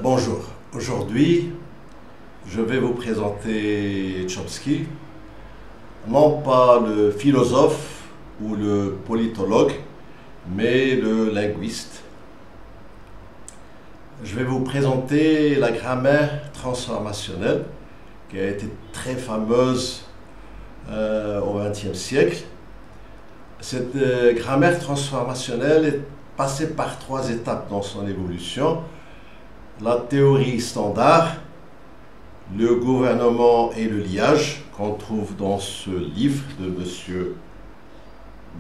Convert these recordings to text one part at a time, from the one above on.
Bonjour. Aujourd'hui, je vais vous présenter Chomsky, non pas le philosophe ou le politologue, mais le linguiste. Je vais vous présenter la grammaire transformationnelle, qui a été très fameuse au XXe siècle. Cette grammaire transformationnelle est passée par 3 étapes dans son évolution. La théorie standard, le gouvernement et le liage, qu'on trouve dans ce livre de M.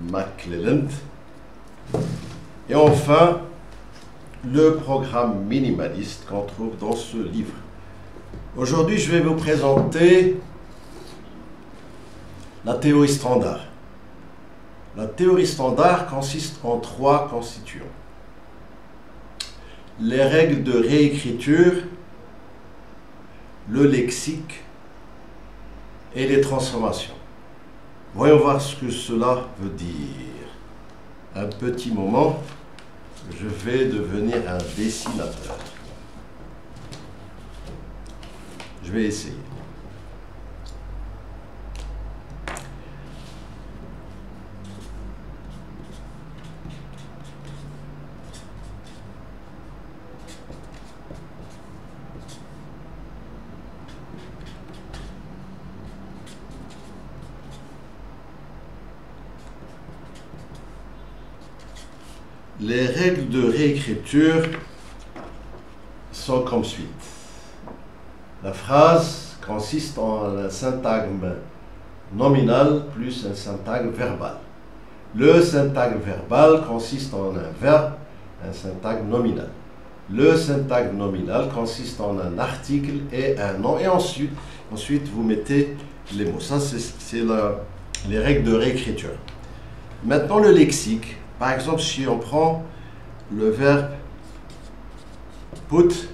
McClelland. Et enfin, le programme minimaliste qu'on trouve dans ce livre. Aujourd'hui, je vais vous présenter la théorie standard. La théorie standard consiste en 3 constituants. Les règles de réécriture, le lexique et les transformations. Voyons voir ce que cela veut dire. Un petit moment, je vais devenir un dessinateur. Je vais essayer. Les règles de réécriture sont comme suit. La phrase consiste en un syntagme nominal plus un syntagme verbal. Le syntagme verbal consiste en un verbe, un syntagme nominal. Le syntagme nominal consiste en un article et un nom. Et ensuite vous mettez les mots. Ça, c'est les règles de réécriture. Maintenant, le lexique. Par exemple, si on prend le verbe put,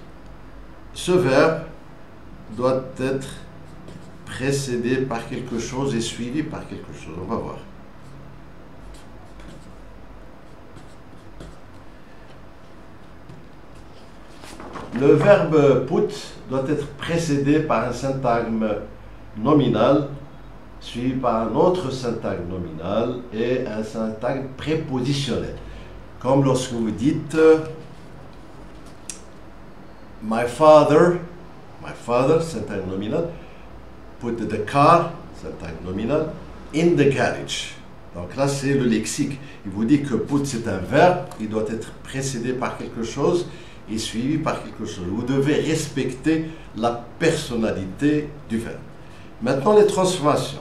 ce verbe doit être précédé par quelque chose et suivi par quelque chose. On va voir. Le verbe put doit être précédé par un syntagme nominal, suivi par un autre syntagme nominal et un syntagme prépositionnel. Comme lorsque vous dites my father, syntagme nominal, put the car, syntagme nominal, in the garage. Donc là, c'est le lexique. Il vous dit que put, c'est un verbe, il doit être précédé par quelque chose et suivi par quelque chose. Vous devez respecter la personnalité du verbe. Maintenant, les transformations.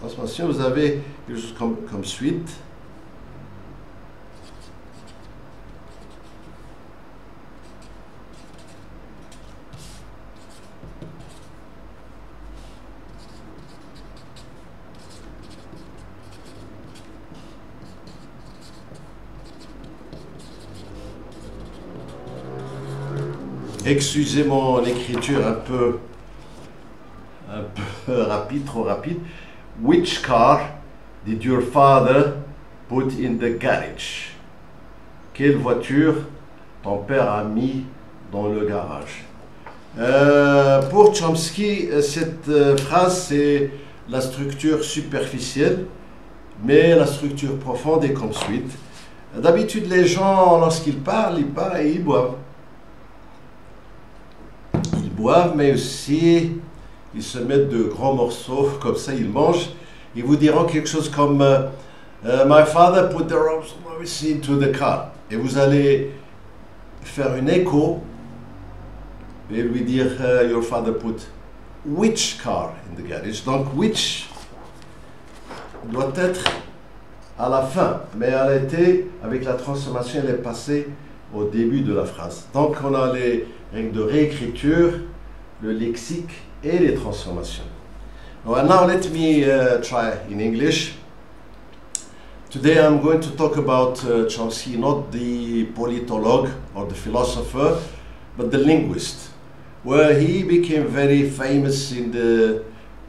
Transformation, vous avez quelque chose comme suite. Excusez mon écriture un peu rapide, trop rapide. Which car did your father put in the garage? Quelle voiture ton père a mis dans le garage? Pour Chomsky, cette phrase, c'est la structure superficielle, mais la structure profonde est comme suite. D'habitude, les gens, lorsqu'ils parlent et ils boivent. Ils boivent, mais aussi ils se mettent de grands morceaux, comme ça ils mangent. Ils vous diront quelque chose comme my father put the ropes into the car. Et vous allez faire une écho et lui dire your father put which car in the garage. Donc which doit être à la fin, mais elle a été, avec la transformation, elle est passée au début de la phrase. Donc on a les règles de réécriture, le lexique et les transformations. Now let me try in English. Today I'm going to talk about Chomsky, not the politologue or the philosopher, but the linguist, where he became very famous in the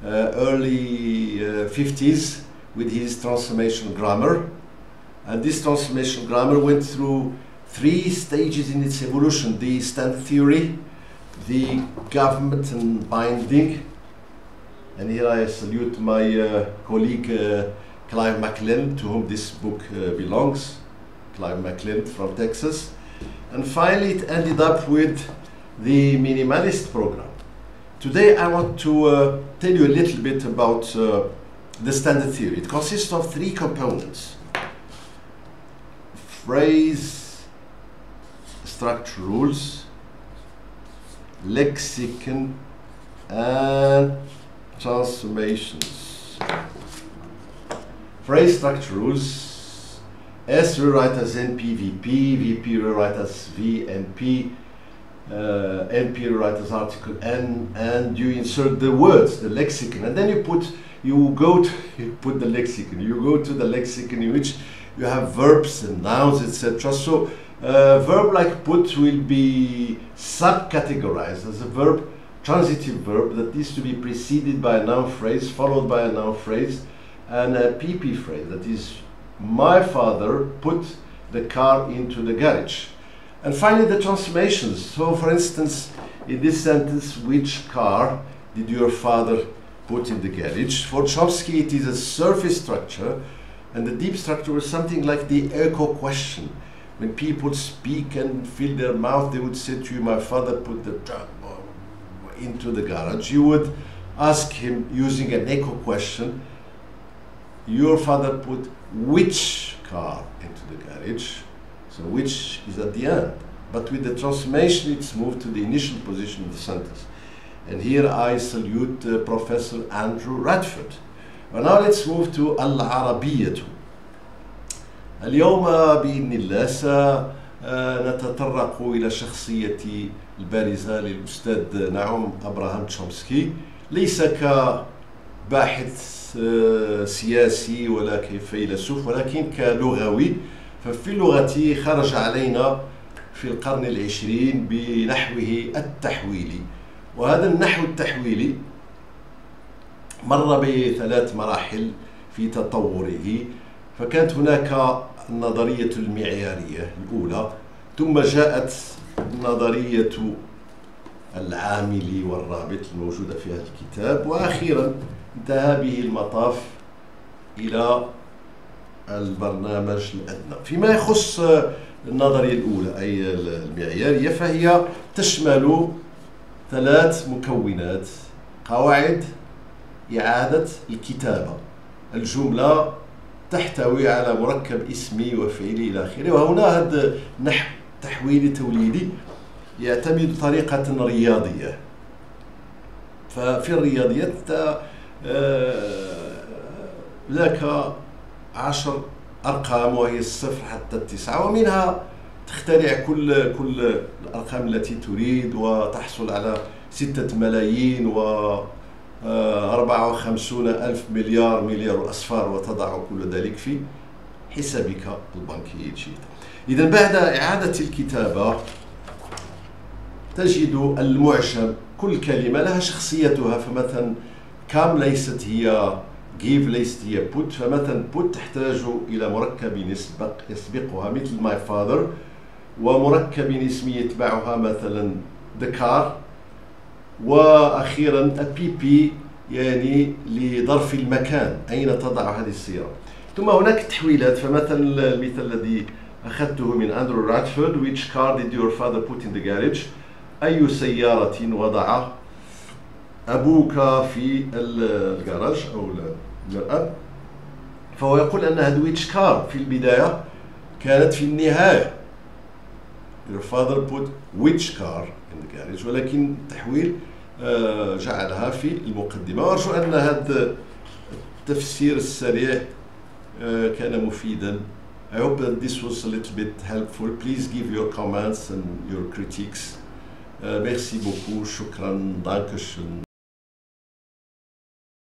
early 50s with his transformation grammar. And this transformation grammar went through three stages in its evolution: the standard theory, the government and binding. And here I salute my colleague Clive McLean, to whom this book belongs. Clive McLean from Texas. And finally it ended up with the minimalist program. Today I want to tell you a little bit about the standard theory. It consists of three components: phrase, structure rules, lexicon, and transformations. Phrase, structure rules. S rewrite as NP-VP, VP rewrite as VNP, NP rewrite as article N, and you insert the words, the lexicon, and then you put the lexicon. You go to the lexicon in which you have verbs and nouns, etc. So verb like put will be subcategorized as a verb, transitive verb that needs to be preceded by a noun phrase, followed by a noun phrase, and a PP phrase, that is, my father put the car into the garage. And finally the transformations. So for instance, in this sentence, which car did your father put in the garage? For Chomsky it is a surface structure, and the deep structure was something like the echo question. When people speak and fill their mouth, they would say to you, my father put the truck into the garage. You would ask him using an echo question, your father put which car into the garage? So which is at the end. But with the transformation, it's moved to the initial position of the sentence. And here I salute Professor Andrew Radford. And now let's move to العربية. اليوم بإذن الله سنتطرق إلى شخصية البارزة للأستاذ نعوم أبراهام تشومسكي، ليس كباحث سياسي ولا كفيلسوف، ولكن كلغوي. ففي لغته خرج علينا في القرن العشرين بنحوه التحويلي، وهذا النحو التحويلي مر بثلاث مراحل في تطوره. فكانت هناك النظرية المعيارية الأولى، ثم جاءت نظرية العامل والرابط الموجودة في هذا الكتاب، وأخيرا انتهى به المطاف إلى البرنامج الأدنى. فيما يخص النظرية الأولى أي المعيارية، فهي تشمل ثلاث مكونات: قواعد إعادة الكتابة، الجملة تحتوي على مركب اسمي وفعلي إلى آخره. وهنا هذا نحو تحويلي توليدي يعتمد طريقة رياضية. ففي الرياضيات لك 10 أرقام وهي الصفر حتى 9، ومنها تخترع كل الأرقام التي تريد وتحصل على 6 ملايين و 54,000 مليار أصفار، وتضع كل ذلك في حسابك البنكي إن شئت. إذا بعد إعادة الكتابة تجد المعجم كل كلمة لها شخصيتها. فمثلا كام ليست هي give، ليست هي put. فمثلا put تحتاج إلى مركب يسبقها مثل my father، ومركب اسمي يتبعها مثلا the car، وأخيرا a PP يعني لظرف المكان أين تضع هذه السيارة. ثم هناك تحويلات. فمثلا المثال الذي أخذته من أندرو رادفورد: which car did your father put in the garage؟ أي سيارة وضع أبوك في الجراج أو المرآب؟ فهو يقول أن هذا which car في البداية كانت في النهاية your father put which car in the garage، ولكن التحويل جعلها في المقدمة. وأرجو أن هذا التفسير السريع كان مفيدا. I hope that this was a little bit helpful. Please give your comments and your critiques. Merci beaucoup. شكرا. Dankeschön.